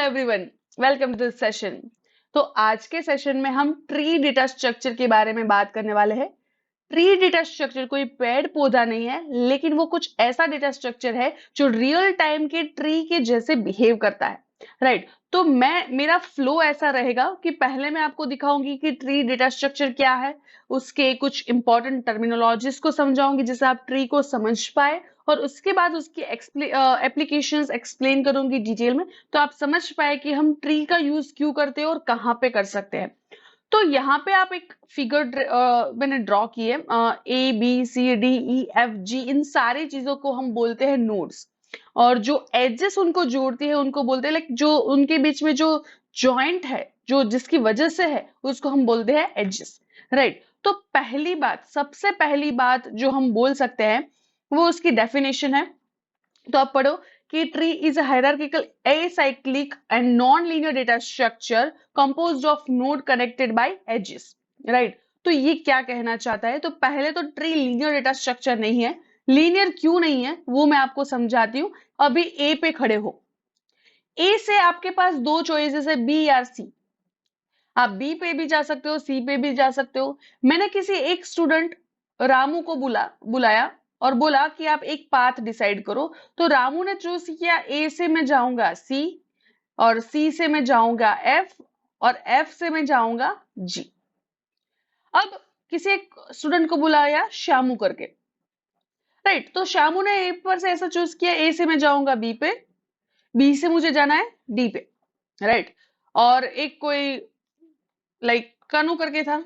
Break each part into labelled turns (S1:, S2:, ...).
S1: Everyone, welcome to this session. तो आज के सेशन में हम ट्री डेटा स्ट्रक्चर के बारे में बात करने वाले हैं। ट्री डेटा स्ट्रक्चर कोई पेड़ पौधा नहीं है, लेकिन वो कुछ ऐसा डेटा स्ट्रक्चर है जो रियल टाइम के ट्री के जैसे बिहेव करता है। राइट तो मेरा फ्लो ऐसा रहेगा कि पहले मैं आपको दिखाऊंगी कि ट्री डेटा स्ट्रक्चर क्या है, उसके कुछ इंपॉर्टेंट टर्मिनोलॉजीज को समझाऊंगी जिससे आप ट्री को समझ पाए, और उसके बाद उसकी एप्लीकेशंस एक्सप्लेन करूंगी डिटेल में, तो आप समझ पाए कि हम ट्री का यूज क्यों करते हैं और कहाँ पे कर सकते हैं। तो यहाँ पे आप एक फिगर मैंने ड्रॉ की है। A B C D E F G, इन सारी चीजों को हम बोलते हैं नोड्स, और जो एजेस उनको जोड़ती है उनको बोलते हैं, लाइक जो उनके बीच में जो जॉइंट है, जो जिसकी वजह से है, उसको हम बोलते हैं एजेस। राइट तो पहली बात, सबसे पहली बात जो हम बोल सकते हैं वो उसकी डेफिनेशन है। तो आप पढ़ो कि tree is a hierarchical acyclic and non linear data structure composed of node connected by edges. Right तो ये क्या कहना चाहता है? तो पहले तो ट्री लीनियर डेटा स्ट्रक्चर नहीं है। लीनियर क्यों नहीं है वो मैं आपको समझाती हूँ। अभी ए पे खड़े हो, ए से आपके पास दो चॉइसेस है, बी या सी। आप बी पे भी जा सकते हो, सी पे भी जा सकते हो। मैंने किसी एक स्टूडेंट रामू को बुलाया और बोला कि आप एक पाथ डिसाइड करो। तो रामू ने चूज किया ए से मैं जाऊंगा सी, और सी से मैं जाऊंगा एफ, और एफ से मैं जाऊंगा जी। अब किसी एक स्टूडेंट को बुलाया श्यामू करके। राइट तो श्यामू ने ए पर से ऐसा चूज किया, ए से मैं जाऊंगा बी पे, बी से मुझे जाना है डी पे। राइट और एक कोई लाइक कनु करके था,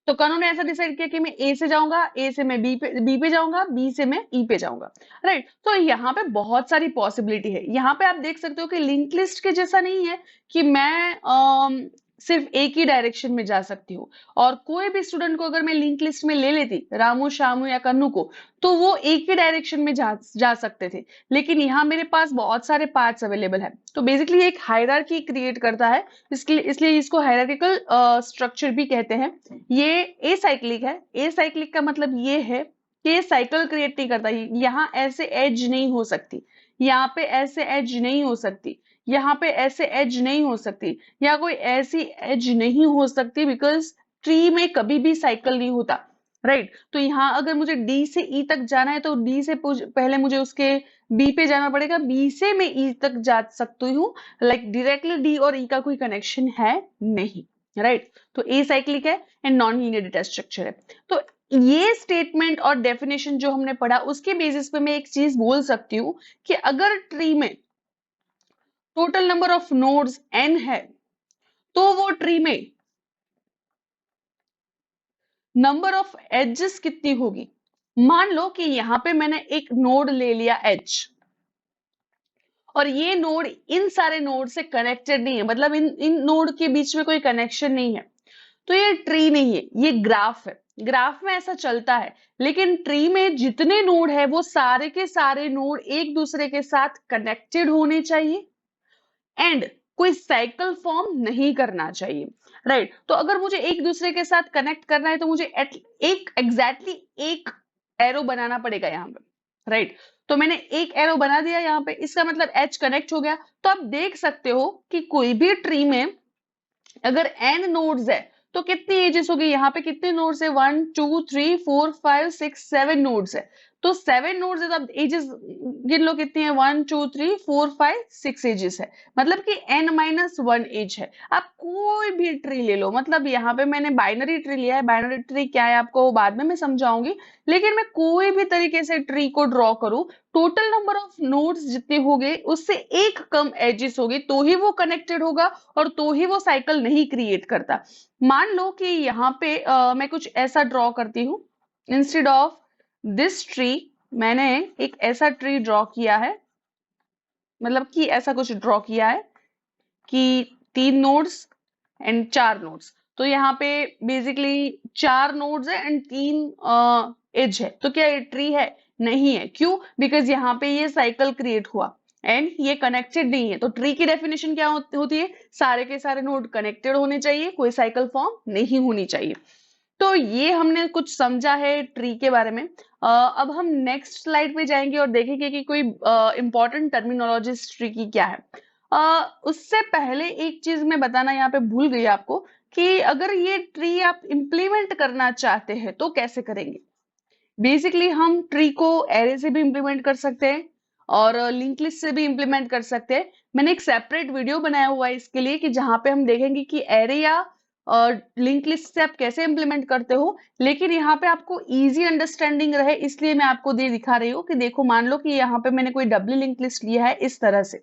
S1: तो कनु ने ऐसा डिसाइड किया कि मैं ए से जाऊंगा, ए से मैं बी पे जाऊंगा, बी से मैं ई पे जाऊंगा। राइट तो यहाँ पे बहुत सारी पॉसिबिलिटी है। यहाँ पे आप देख सकते हो कि लिंक लिस्ट के जैसा नहीं है कि मैं सिर्फ एक ही डायरेक्शन में जा सकती हूँ, और कोई भी स्टूडेंट को अगर मैं लिंक लिस्ट में ले लेती, रामू श्यामू या कन्नू को, तो वो एक ही डायरेक्शन में जा सकते थे। लेकिन यहाँ मेरे पास बहुत सारे पार्ट्स अवेलेबल है, तो बेसिकली एक हायरार्की क्रिएट करता है। इसलिए इसको हायरार्किकल स्ट्रक्चर भी कहते हैं। ये ए साइक्लिक है। ए साइक्लिक का मतलब ये है कि ये साइकिल क्रिएट नहीं करता। यहाँ ऐसे एज नहीं हो सकती, यहाँ पे ऐसे एज नहीं हो सकती, यहाँ पे ऐसे एज नहीं हो सकती, या कोई ऐसी एज नहीं हो सकती, बिकॉज ट्री में कभी भी साइकिल नहीं होता। राइट तो यहाँ अगर मुझे डी से ई तक जाना है तो डी से पहले मुझे उसके बी पे जाना पड़ेगा, बी से मैं ई तक जा सकती हूँ। लाइक डायरेक्टली डी और ई का कोई कनेक्शन है नहीं। राइट तो ए साइक्लिक है and non linear data structure है। तो ये स्टेटमेंट और डेफिनेशन जो हमने पढ़ा, उसके बेसिस पे मैं एक चीज बोल सकती हूँ कि अगर ट्री में total number of nodes n है, तो वो ट्री में नंबर ऑफ एजेस कितनी होगी? मान लो कि यहां पे मैंने एक नोड ले लिया h, और ये नोड इन सारे नोड से कनेक्टेड नहीं है, मतलब इन नोड के बीच में कोई कनेक्शन नहीं है, तो ये ट्री नहीं है, ये ग्राफ है। ग्राफ में ऐसा चलता है, लेकिन ट्री में जितने नोड है वो सारे के सारे नोड एक दूसरे के साथ कनेक्टेड होने चाहिए, एंड कोई साइकिल फॉर्म नहीं करना चाहिए। राइट तो अगर मुझे एक दूसरे के साथ कनेक्ट करना है तो मुझे एक एग्जैक्टली एक एरो बनाना पड़ेगा यहाँ पे। राइट तो मैंने एक एरो बना दिया यहाँ पे, इसका मतलब एच कनेक्ट हो गया। तो आप देख सकते हो कि कोई भी ट्री में अगर n नोड्स है तो कितनी एजेस होगी? यहाँ पे कितने नोड्स है? 1 2 3 4 5 6 7 नोड्स है। तो 7 नोड्स है तो अब एजेस गिन लो कितनी है, 1 2 3 4 5 6 एजेस है, मतलब कि n-1 एज है। आप कोई भी ट्री ले लो, मतलब यहाँ पे मैंने बाइनरी ट्री लिया है, बाइनरी ट्री क्या है आपको बाद में मैं समझाऊंगी, लेकिन मैं कोई भी तरीके से ट्री को ड्रॉ करूं, टोटल नंबर ऑफ नोड्स जितने होंगे उससे एक कम एजेस होगी तो ही वो कनेक्टेड होगा, और तो ही वो साइकिल नहीं क्रिएट करता। मान लो कि यहाँ पे मैं कुछ ऐसा ड्रॉ करती हूँ, इंस्टेड ऑफ दिस ट्री मैंने एक ऐसा ट्री ड्रॉ किया है, मतलब कि ऐसा कुछ ड्रॉ किया है कि 3 नोड्स एंड 4 नोड्स। तो यहाँ पे बेसिकली 4 नोड्स है एंड 3 एज है, तो क्या ये ट्री है? नहीं है। क्यों? बिकॉज यहाँ पे ये साइकिल क्रिएट हुआ एंड ये कनेक्टेड नहीं है। तो ट्री की डेफिनेशन क्या होती है? सारे के सारे नोड कनेक्टेड होने चाहिए, कोई साइकिल फॉर्म नहीं होनी चाहिए। तो ये हमने कुछ समझा है ट्री के बारे में। अब हम नेक्स्ट स्लाइड पे जाएंगे और देखेंगे कि कोई इंपॉर्टेंट टर्मिनोलॉजी ट्री की क्या है। उससे पहले एक चीज मैं बताना यहाँ पे भूल गई आपको कि अगर ये ट्री आप इम्प्लीमेंट करना चाहते हैं तो कैसे करेंगे। बेसिकली हम ट्री को एरे से भी इम्प्लीमेंट कर सकते हैं और लिंक लिस्ट से भी इम्प्लीमेंट कर सकते हैं। मैंने एक सेपरेट वीडियो बनाया हुआ है इसके लिए कि जहां पे हम देखेंगे कि एरे या लिंक लिस्ट से आप कैसे इम्प्लीमेंट करते हो, लेकिन यहाँ पे आपको इजी अंडरस्टैंडिंग रहे इसलिए मैं आपको दे दिखा रही हूँ कि देखो मान लो कि यहाँ पे मैंने कोई डब्ल्यू लिंक लिस्ट लिया है इस तरह से,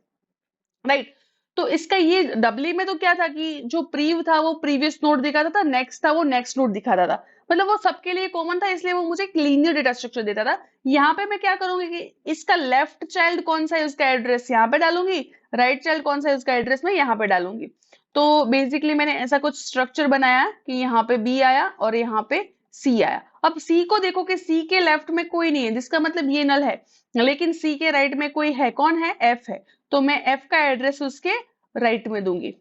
S1: राइट। तो इसका ये डब्ल्यू में तो क्या था कि जो प्रीव था वो प्रीवियस नोड दिखाता था, नेक्स्ट था वो नेक्स्ट नोड दिखाता था, मतलब वो सबके लिए कॉमन था इसलिए वो मुझे एक लीनियर डेटा स्ट्रक्चर देता था। यहाँ पे मैं क्या करूंगी कि इसका लेफ्ट चाइल्ड कौन सा है उसका एड्रेस यहाँ पे डालूंगी, राइट चाइल्ड कौन सा है उसका एड्रेस मैं यहाँ पे डालूंगी। तो बेसिकली मैंने ऐसा कुछ स्ट्रक्चर बनाया कि यहाँ पे बी आया और यहाँ पे सी आया। अब सी को देखो कि सी के लेफ्ट में कोई नहीं है जिसका मतलब ये नल है, लेकिन सी के राइट में कोई है, कौन है, एफ है, तो मैं एफ का एड्रेस उसके राइट में दूंगी।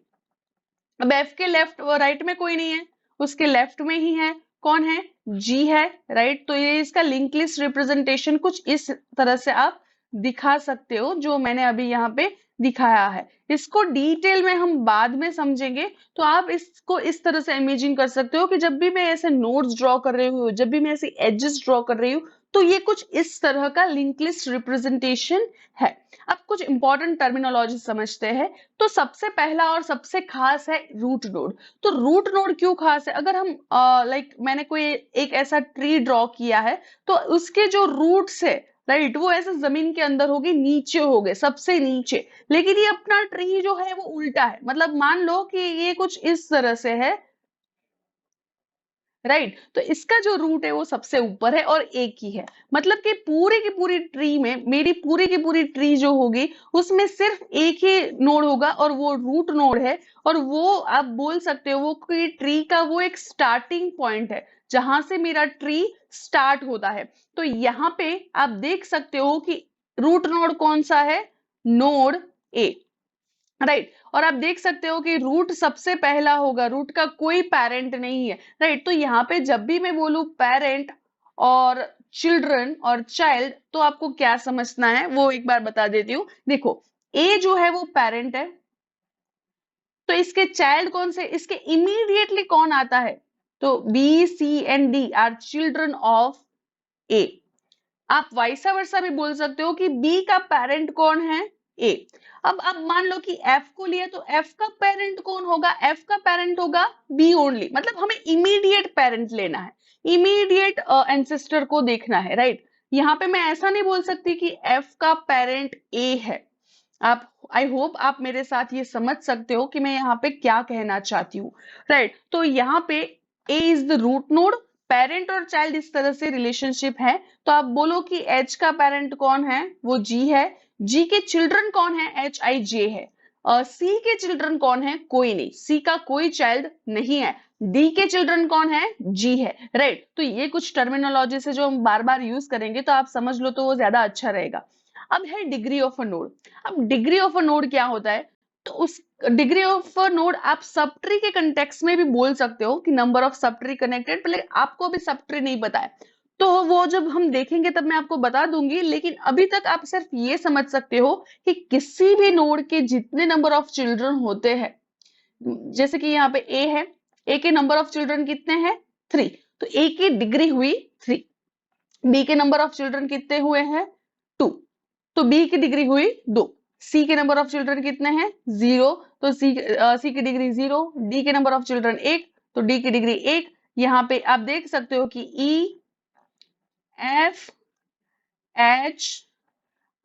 S1: अब एफ के लेफ्ट और राइट में कोई नहीं है, उसके लेफ्ट में ही है, कौन है, जी है, राइट। तो ये इसका लिंक लिस्ट रिप्रेजेंटेशन कुछ इस तरह से आप दिखा सकते हो जो मैंने अभी यहाँ पे दिखाया है। इसको डिटेल में हम बाद में समझेंगे, तो आप इसको इस तरह से इमेजिन कर सकते हो कि जब भी मैं ऐसे नोड्स ड्रॉ कर रही हूँ, जब भी मैं ऐसे एजेस ड्रॉ कर रही हूँ, तो ये कुछ इस तरह का लिंक लिस्ट रिप्रेजेंटेशन है। अब कुछ इंपॉर्टेंट टर्मिनोलॉजी समझते हैं। तो सबसे पहला और सबसे खास है रूट नोड। तो रूट नोड क्यों खास है, अगर हम लाइक मैंने कोई एक ऐसा ट्री ड्रॉ किया है तो उसके जो रूट्स है, राइट, वो ऐसे जमीन के अंदर होगी, नीचे हो गए सबसे नीचे, लेकिन ये अपना ट्री जो है वो उल्टा है, मतलब मान लो कि ये कुछ इस तरह से है, राइट। तो इसका जो रूट है वो सबसे ऊपर है और एक ही है, मतलब कि पूरी की पूरी ट्री में, मेरी पूरी की पूरी ट्री जो होगी उसमें सिर्फ एक ही नोड होगा और वो रूट नोड है। और वो आप बोल सकते हो वो कि ट्री का वो एक स्टार्टिंग पॉइंट है जहां से मेरा ट्री स्टार्ट होता है। तो यहाँ पे आप देख सकते हो कि रूट नोड कौन सा है, नोड ए, राइट। और आप देख सकते हो कि रूट सबसे पहला होगा, रूट का कोई पेरेंट नहीं है, राइट। तो यहाँ पे जब भी मैं बोलूं पेरेंट और चिल्ड्रन और चाइल्ड, तो आपको क्या समझना है वो एक बार बता देती हूँ। देखो ए जो है वो पेरेंट है, तो इसके चाइल्ड कौन से, इसके इमीडिएटली कौन आता है, तो B C and D are children of A. आप वाइसा वर्सा भी बोल सकते हो कि बी का पेरेंट कौन है, ए। अब मान लो कि एफ को लिया तो एफ का पेरेंट कौन होगा, एफ का पेरेंट होगा बी ओनली, मतलब हमें इमीडिएट पेरेंट लेना है, इमीडिएट एंसेस्टर को देखना है, राइट। यहाँ पे मैं ऐसा नहीं बोल सकती कि एफ का पेरेंट ए है। आप, आई होप आप मेरे साथ ये समझ सकते हो कि मैं यहाँ पे क्या कहना चाहती हूँ, राइट। तो यहाँ पे A is the root node, parent और चाइल्ड इस तरह से रिलेशनशिप है। तो आप बोलो कि एच का पेरेंट कौन है, वो जी है, जी के चिल्ड्रन कौन है, एच आई जे है, सी के चिल्ड्रन कौन है, कोई नहीं, सी का कोई चाइल्ड नहीं है, डी के चिल्ड्रन कौन है, जी है, राइट। तो ये कुछ टर्मिनोलॉजी से जो हम बार बार यूज करेंगे तो आप समझ लो तो वो ज्यादा अच्छा रहेगा। अब है डिग्री ऑफ अ नोड। अब डिग्री ऑफ अ नोड क्या होता है, तो उस डिग्री ऑफ अ नोड आप सब ट्री के कंटेक्स्ट में भी बोल सकते हो कि number of sub tree connected, पहले आपको अभी सब ट्री नहीं पता है तो वो जब हम देखेंगे तब मैं आपको बता दूंगी, लेकिन अभी तक आप सिर्फ ये समझ सकते हो कि किसी भी नोड के जितने नंबर ऑफ चिल्ड्रन होते हैं, जैसे कि यहाँ पे ए है, ए के नंबर ऑफ चिल्ड्रन कितने हैं, 3, तो ए की डिग्री हुई 3, बी के नंबर ऑफ चिल्ड्रन कितने हुए हैं, 2, तो बी की डिग्री हुई 2, सी के नंबर ऑफ चिल्ड्रन कितने हैं, 0, तो सी की डिग्री 0, डी के नंबर ऑफ चिल्ड्रन 1, तो डी की डिग्री 1। यहाँ पे आप देख सकते हो कि E F H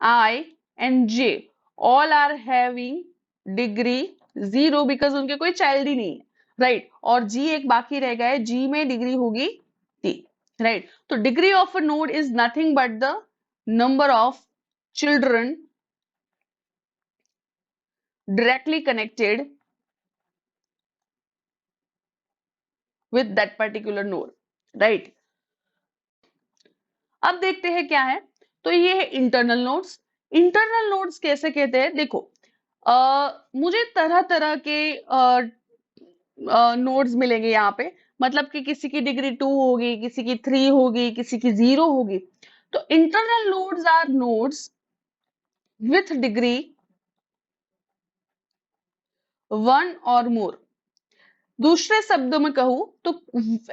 S1: I and J all are having degree 0 because उनके कोई चाइल्ड ही नहीं है, राइट। और जी एक बाकी रह गया है, जी में डिग्री होगी 3, राइट। तो degree of a node is nothing but the number of children directly connected with that particular node, right। अब देखते हैं क्या है, तो ये है इंटरनल नोड्स। इंटरनल नोड्स कैसे कहते हैं, देखो मुझे तरह तरह के नोड्स मिलेंगे यहाँ पे, मतलब कि किसी की डिग्री 2 होगी, किसी की 3 होगी, किसी की 0 होगी। तो internal nodes are nodes with degree one और मोर। दूसरे शब्दों में कहूं तो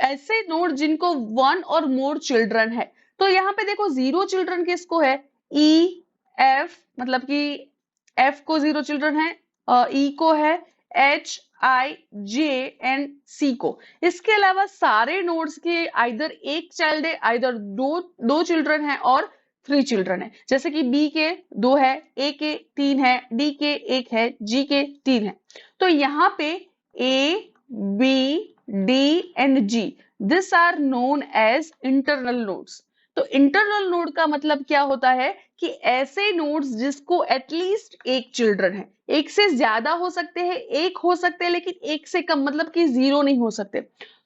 S1: ऐसे नोड जिनको वन और मोर चिल्ड्रन है। तो यहाँ पे देखो जीरो चिल्ड्रन किसको है, ई एफ, मतलब कि एफ को जीरो चिल्ड्रन है, ई को है, एच आई जे एंड सी को। इसके अलावा सारे नोड्स के आइदर एक चाइल्ड है, आइदर दो दो चिल्ड्रन है और थ्री चिल्ड्रन है। जैसे कि बी के दो है, ए के तीन है, डी के एक है, जी के तीन है। तो यहाँ पे ए B, D and G. These are known as internal nodes. तो इंटरनल नोड का मतलब क्या होता है कि ऐसे नोड्स जिसको एटलीस्ट एक चिल्ड्रन है, एक से ज्यादा हो सकते हैं, एक हो सकते हैं लेकिन एक से कम, मतलब कि जीरो नहीं हो सकते।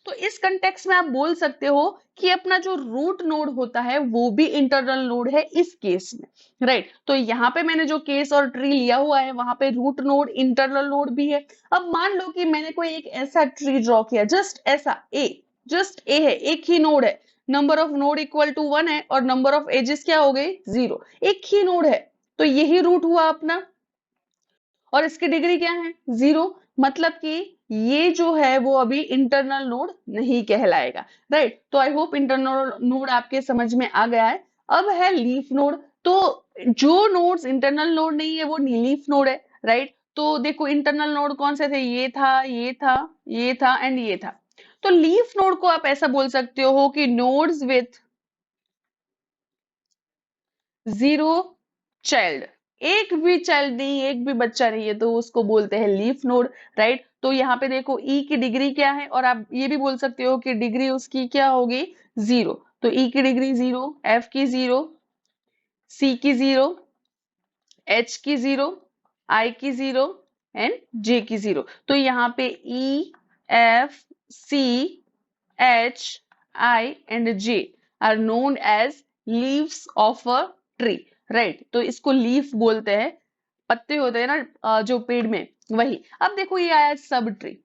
S1: तो इस कंटेक्स्ट में आप बोल सकते हो कि अपना जो रूट नोड होता है वो भी इंटरनल नोड है इस केस में, राइट। तो यहाँ पे मैंने जो केस और ट्री लिया हुआ है वहां पे रूट नोड इंटरनल नोड भी है। अब मान लो कि मैंने कोई एक ऐसा ट्री ड्रॉ किया, जस्ट ऐसा जस्ट ए है, एक ही नोड है, number of node equal to 1 है और नंबर ऑफ एजेस क्या हो गई 0, एक ही नोड है। तो यही रूट हुआ अपना और इसकी डिग्री क्या है 0, मतलब कि ये जो है वो अभी इंटरनल नोड नहीं कहलाएगा, राइट। तो आई होप इंटरनल नोड आपके समझ में आ गया है। अब है लीफ नोड। तो जो नोड्स इंटरनल नोड नहीं है वो लीफ नोड है, राइट। तो देखो इंटरनल नोड कौन से थे, ये था, ये था, ये था एंड ये था। तो लीफ नोड को आप ऐसा बोल सकते हो कि नोड्स विथ जीरो चाइल्ड, एक भी चाइल्ड नहीं, एक भी बच्चा नहीं है, तो उसको बोलते हैं लीफ नोड, राइट। तो यहाँ पे देखो ई की डिग्री क्या है, और आप ये भी बोल सकते हो कि डिग्री उसकी क्या होगी 0। तो ई की डिग्री 0, एफ की 0, सी की 0, एच की 0, आई की 0 एंड जे की 0। तो यहाँ पे E F C H I and J are known as leaves of a tree, right. तो इसको लीफ बोलते हैं, पत्ते होते हैं ना जो पेड़ में, वही। अब देखो ये आया sub tree.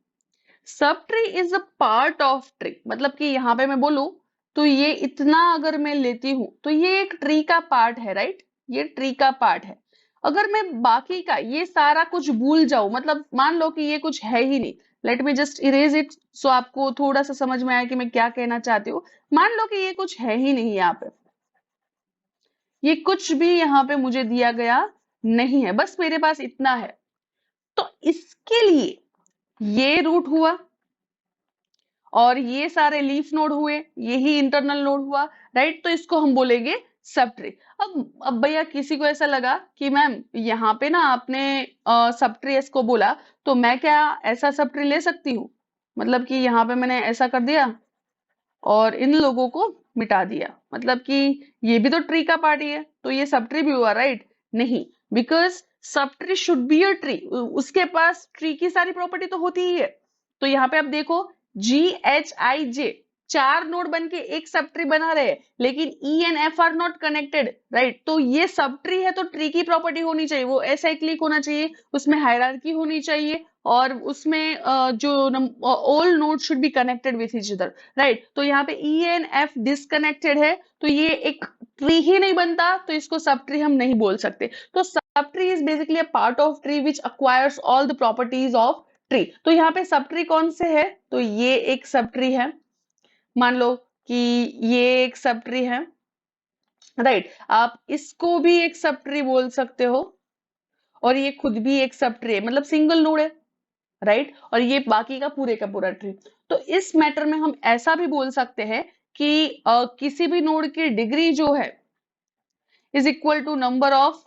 S1: Sub tree is a part of tree, मतलब कि यहाँ पे मैं बोलूं तो ये इतना अगर मैं लेती हूँ तो ये एक ट्री का पार्ट है, राइट, ये ट्री का पार्ट है। अगर मैं बाकी का ये सारा कुछ भूल जाऊं, मतलब मान लो कि ये कुछ है ही नहीं, let me just erase it so आपको थोड़ा सा समझ में आया कि मैं क्या कहना चाहती हूँ। मान लो कि ये कुछ है ही नहीं, यहाँ पे ये कुछ भी यहाँ पे मुझे दिया गया नहीं है, बस मेरे पास इतना है। तो इसके लिए ये रूट हुआ और ये सारे लीफ नोड हुए, यही इंटरनल नोड हुआ, राइट। तो इसको हम बोलेंगे सब ट्री। अब भैया किसी को ऐसा लगा कि मैम यहाँ पे ना आपने सब ट्री इसको बोला, तो मैं क्या ऐसा सब ट्री ले सकती हूँ, मतलब कि यहाँ पे मैंने ऐसा कर दिया और इन लोगों को मिटा दिया, मतलब कि ये भी तो ट्री का पार्ट ही है, तो ये सब ट्री भी हुआ, राइट। नहीं, because sub tree should be a tree, उसके पास ट्री की सारी प्रॉपर्टी तो होती ही है। तो यहाँ पे आप देखो GHIJ, चार नोड बन के एक सब ट्री बना रहे हैं, लेकिन E and F R not connected, right. तो ये सब ट्री है तो ट्री की प्रॉपर्टी होनी चाहिए, वो एसाइक्लिक होना चाहिए, उसमें हायरार्की होनी चाहिए और उसमें जो all node should be connected with each other, right. तो यहाँ पे ई एंड एफ डिसकनेक्टेड है तो ये एक ट्री ही नहीं बनता, तो इसको सब ट्री हम नहीं बोल सकते। तो sub tree is basically a part of tree which acquires all the properties of tree. तो यहाँ पे सब ट्री कौन से है, तो ये एक सब ट्री है, मान लो कि ये एक सब ट्री है, राइट। आप इसको भी एक सब ट्री बोल सकते हो और ये खुद भी एक सब ट्री है, मतलब सिंगल नोड है, राइट। और ये बाकी का पूरा ट्री। तो इस मैटर में हम ऐसा भी बोल सकते हैं कि किसी भी नोड की डिग्री जो है is equal to number of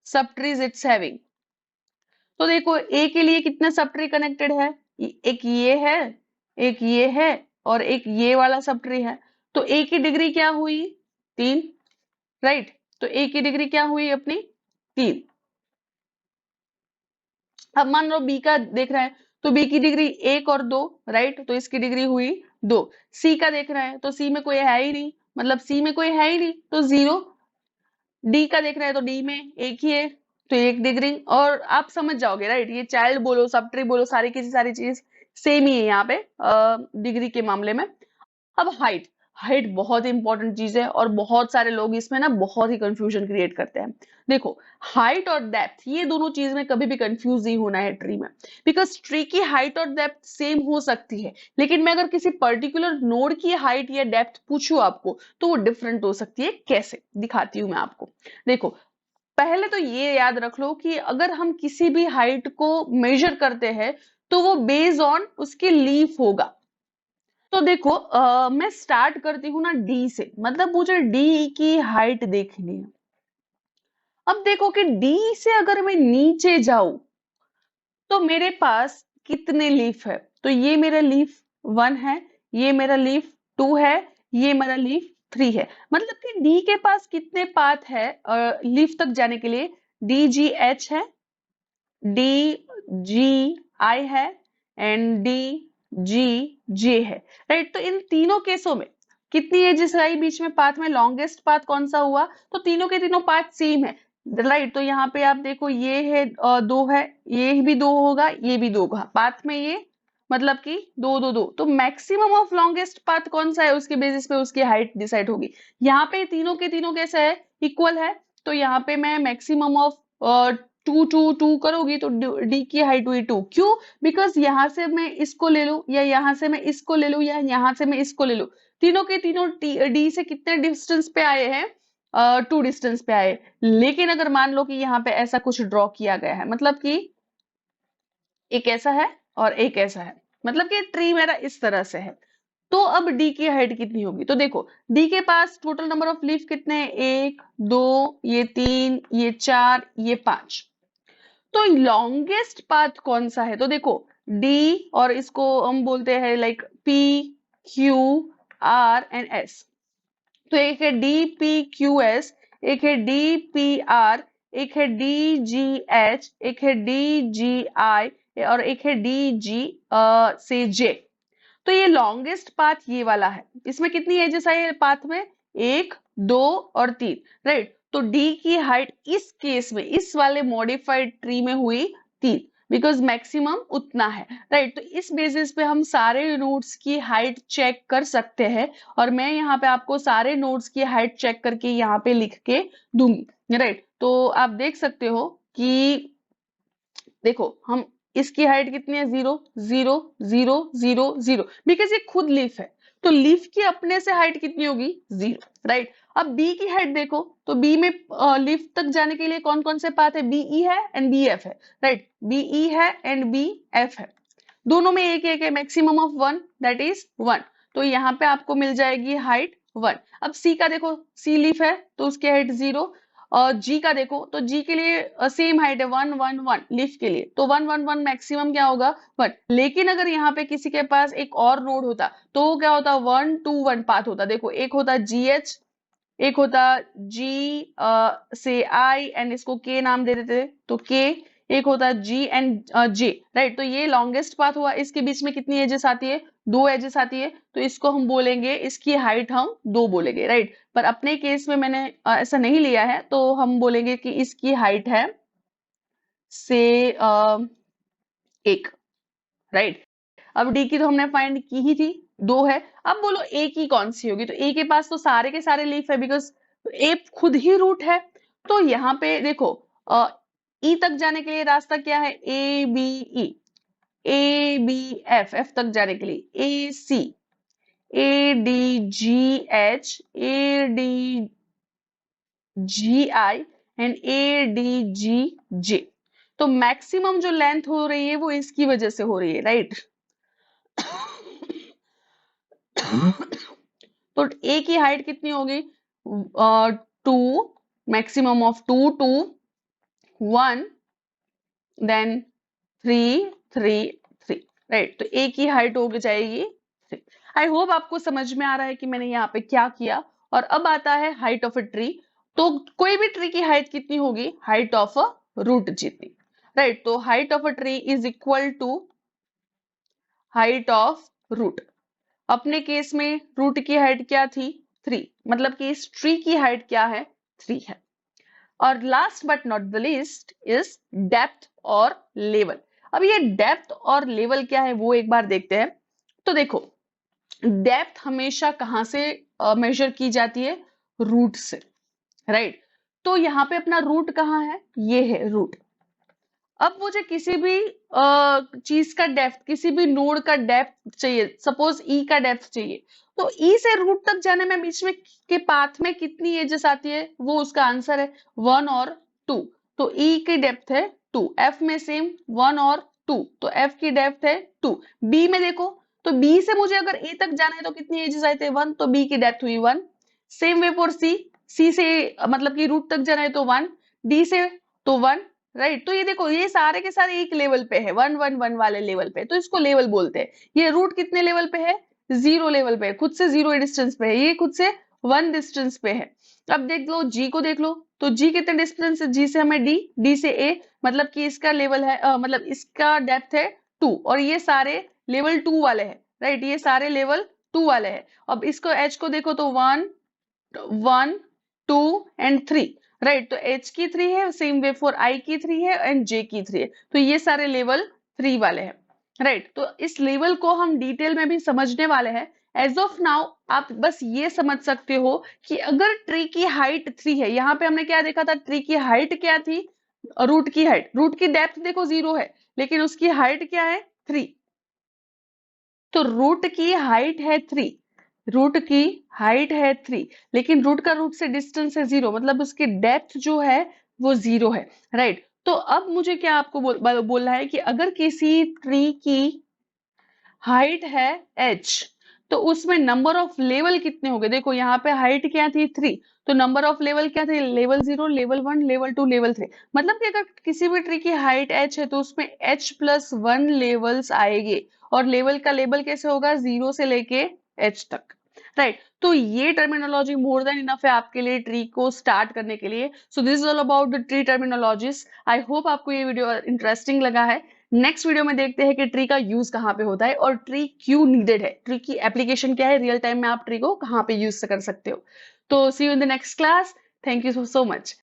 S1: subtrees it's having. तो देखो ए के लिए कितने सब ट्री कनेक्टेड है, एक ये है, एक ये है और एक ये वाला सब ट्री है। तो ए की डिग्री क्या हुई 3, राइट। तो ए की डिग्री क्या हुई अपनी 3। अब मान लो बी का देख रहा है तो बी की डिग्री 1 और 2, राइट। तो इसकी डिग्री हुई 2। सी का देख रहा है तो सी में कोई है ही नहीं, मतलब सी में कोई है ही नहीं तो 0। डी का देख रहा है तो डी में एक ही है तो 1 डिग्री। और आप समझ जाओगे, राइट, ये चाइल्ड बोलो सब ट्री बोलो सारी की सारी चीज सेम ही है यहाँ पे डिग्री के मामले में। अब हाइट, हाइट बहुत इंपॉर्टेंट चीज है और बहुत सारे लोग इसमें ना बहुत ही कंफ्यूजन क्रिएट करते हैं। देखो, हाइट और डेप्थ ये दोनों चीज में कभी भी कंफ्यूज नहीं होना है ट्री में, बिकॉज ट्री की हाइट और डेप्थ सेम हो सकती है, लेकिन मैं अगर किसी पर्टिकुलर नोड की हाइट या डेप्थ पूछूं आपको तो वो डिफरेंट हो सकती है। कैसे, दिखाती हूं मैं आपको। देखो, पहले तो ये याद रख लो कि अगर हम किसी भी हाइट को मेजर करते हैं तो वो बेस्ड ऑन उसकी लीफ होगा। तो देखो, मैं स्टार्ट करती हूँ ना डी से, मतलब मुझे डी की हाइट देखनी है। अब देखो कि डी से अगर मैं नीचे जाऊं तो मेरे पास कितने लीफ है, तो ये मेरा लीफ 1 है, ये मेरा लीफ 2 है, ये मेरा लीफ 3 है। मतलब कि डी के पास कितने पाथ है लीफ तक जाने के लिए? डी जी एच है, डी जी आई है एंड डी जी जे है। राइट, तो इन तीनों केसों में कितनी एजेस आई बीच में पाथ में? लॉन्गेस्ट पाथ कौन सा हुआ? तो तीनों के तीनों पाथ सेम है। राइट, तो यहाँ पे आप देखो ये है 2 है, ये भी 2 होगा, ये भी 2 होगा पाथ में, ये मतलब कि 2 2 2। तो मैक्सिमम ऑफ लॉन्गेस्ट पाथ कौन सा है, उसके बेसिस पे उसकी हाइट डिसाइड होगी। यहाँ पे तीनों के तीनों कैसा है? इक्वल है। तो यहाँ पे मैं मैक्सिमम ऑफ 2 2 2 करोगी तो डी की हाइट हुई 2। क्यों? बिकॉज यहाँ से मैं इसको ले लूं या यहाँ से मैं इसको ले लूं या यहाँ से मैं इसको ले लूं, तीनों के तीनों डी से कितने डिस्टेंस पे आए हैं? 2 डिस्टेंस पे आए। लेकिन अगर मान लो कि यहाँ पे ऐसा कुछ ड्रॉ किया गया है, मतलब कि एक ऐसा है और एक ऐसा है, मतलब कि ट्री मेरा इस तरह से है, तो अब डी की हाइट कितनी होगी? तो देखो, डी के पास टोटल नंबर ऑफ लीफ कितने हैं? 1 2, ये 3, ये 4, ये 5। तो लॉन्गेस्ट पाथ कौन सा है? तो देखो, डी और इसको हम बोलते हैं like P Q R and S. तो एक है डी पी क्यू एस, एक है डी पी आर, एक है डी जी एच, एक है डी जी आई और एक है डी जी से जे। तो ये लॉन्गेस्ट पाथ ये वाला है। इसमें कितनी एजेस आई है पाथ में? 1 2 और 3। राइट, तो डी की हाइट इस केस में, इस वाले मॉडिफाइड ट्री में हुई 3, बिकॉज मैक्सिमम उतना है। राइट, तो इस बेसिस पे हम सारे नोड्स की हाइट चेक कर सकते हैं और मैं यहाँ पे आपको सारे नोड्स की हाइट चेक करके यहाँ पे लिख के दूंगी। राइट, तो आप देख सकते हो कि देखो, हम इसकी हाइट कितनी है? 0 0 0 0 0, बिकॉज ये खुद लीफ है, तो लीफ की अपने से हाइट कितनी होगी? 0। राइट, अब बी की हाइट देखो, तो बी में लीफ तक जाने के लिए कौन कौन से पाथ है? बी ई है एंड बी एफ है। राइट, बी ई है एंड बी एफ है, दोनों में एक एक है, मैक्सिमम ऑफ 1 दैट इज 1। तो यहाँ पे आपको मिल जाएगी हाइट 1। अब सी का देखो, सी लीफ है तो उसकी हाइट 0। और जी का देखो, तो जी के लिए सेम हाइट है 1 1 1 लीफ के लिए, तो 1 1 1 मैक्सिमम क्या होगा? 1। लेकिन अगर यहाँ पे किसी के पास एक और नोड होता तो वो क्या होता? 1 2 1 पाथ होता। देखो, एक होता जी एच, एक होता जी से आई एंड इसको के नाम दे देते तो के, एक होता जी एंड जे। राइट, तो ये लॉन्गेस्ट पाथ हुआ। इसके बीच में कितनी एजेस आती है? 2 एजेस आती है, तो इसको हम बोलेंगे, इसकी हाइट हम 2 बोलेंगे। राइट, पर अपने केस में मैंने ऐसा नहीं लिया है, तो हम बोलेंगे कि इसकी हाइट है से 1। राइट, अब डी की तो हमने फाइंड की ही थी, 2 है। अब बोलो ए की कौन सी होगी? तो ए के पास तो सारे के सारे लीफ है, बिकॉज ए खुद ही रूट है। तो यहाँ पे देखो, ई तक जाने के लिए रास्ता क्या है? A B E, A B F, F तक जाने के लिए A C, A D G H, A D G I and A D G J. तो मैक्सिमम जो लेंथ हो रही है वो इसकी वजह से हो रही है। राइट, तो ए की हाइट कितनी होगी? 2, मैक्सिमम ऑफ 2 2 1 देन 3 3 3। राइट, तो ए की हाइट हो जाएगी 3। आई होप आपको समझ में आ रहा है कि मैंने यहाँ पे क्या किया। और अब आता है हाइट ऑफ अ ट्री। तो कोई भी ट्री की हाइट कितनी होगी? हाइट ऑफ अ रूट जितनी। राइट, तो height of a tree is equal to height of root. अपने केस में रूट की हाइट क्या थी? 3, मतलब कि इस ट्री की हाइट क्या है? 3 है। और last but not the least is depth और लेवल। अब ये डेप्थ और लेवल क्या है वो एक बार देखते हैं। तो देखो, डेप्थ हमेशा कहाँ से मेजर की जाती है? रूट से, राइट। तो यहाँ पे अपना रूट कहाँ है? ये है रूट। अब मुझे किसी भी चीज का डेप्थ, किसी भी नोड का डेप्थ चाहिए, सपोज ई का डेप्थ चाहिए, तो ई से रूट तक जाने में बीच में के पाथ में कितनी एजेस आती है? वो उसका आंसर है 1 और 2। तो ई की डेप्थ है 2, एफ में सेम 1 और 2, तो एफ की डेप्थ है 2। बी में देखो, तो बी से मुझे अगर ए तक जाना है तो कितनी एजेस आए थे? 1, तो बी की डेप्थ हुई 1। सेम वे फॉर सी, सी से मतलब कि रूट तक जाना है तो 1, डी से तो 1, राइट। तो ये देखो, ये सारे के सारे एक लेवल पे है, 1 1 1 वाले लेवल पे, तो इसको लेवल बोलते हैं। ये रूट कितने लेवल पे है? 0 लेवल पे है, खुद से 0 डिस्टेंस पे है, ये खुद से 1 डिस्टेंस पे है। अब देख लो जी को, देख लो तो जी कितने डिस्टेंस है? जी से हमें डी, डी से ए, मतलब कि इसका लेवल है मतलब इसका डेप्थ है 2, और ये सारे लेवल 2 वाले हैं, राइट। ये सारे लेवल 2 वाले हैं। अब इसको एच को देखो तो 1 1 2 एंड 3, राइट। तो एच की 3 है, सेम वे फॉर आई की 3 है एंड जे की 3 है, तो ये सारे लेवल 3 वाले हैं, राइट। तो इस लेवल को हम डिटेल में भी समझने वाले हैं। एज ऑफ नाउ आप बस ये समझ सकते हो कि अगर ट्री की हाइट 3 है, यहाँ पे हमने क्या देखा था? ट्री की हाइट क्या थी? रूट की हाइट, रूट की डेप्थ देखो 0 है, लेकिन उसकी हाइट क्या है? 3। तो रूट की हाइट है 3, रूट की हाइट है 3, लेकिन रूट का रूट से डिस्टेंस है 0, मतलब उसकी डेप्थ जो है वो 0 है, राइट। तो अब मुझे क्या आपको बोलना है कि अगर किसी ट्री की हाइट है h, तो उसमें नंबर ऑफ लेवल कितने हो गए? देखो यहाँ पे हाइट क्या थी? 3, तो नंबर ऑफ लेवल क्या थे? Level 0, level 1, level 2, level 3। मतलब कि अगर किसी भी ट्री की हाइट h है तो उसमें h+1 लेवल्स आएंगे, और लेवल का लेवल कैसे होगा? 0 से लेके h तक, राइट। तो ये टर्मिनोलॉजी मोर देन इनफ है आपके लिए ट्री को स्टार्ट करने के लिए। So this is all about the tree terminologies. I hope आपको ये वीडियो इंटरेस्टिंग लगा है। नेक्स्ट वीडियो में देखते हैं कि ट्री का यूज कहाँ पे होता है और ट्री क्यों नीडेड है, ट्री की एप्लीकेशन क्या है, रियल टाइम में आप ट्री को कहाँ पे यूज कर सकते हो। तो see you in the next class. Thank you so much.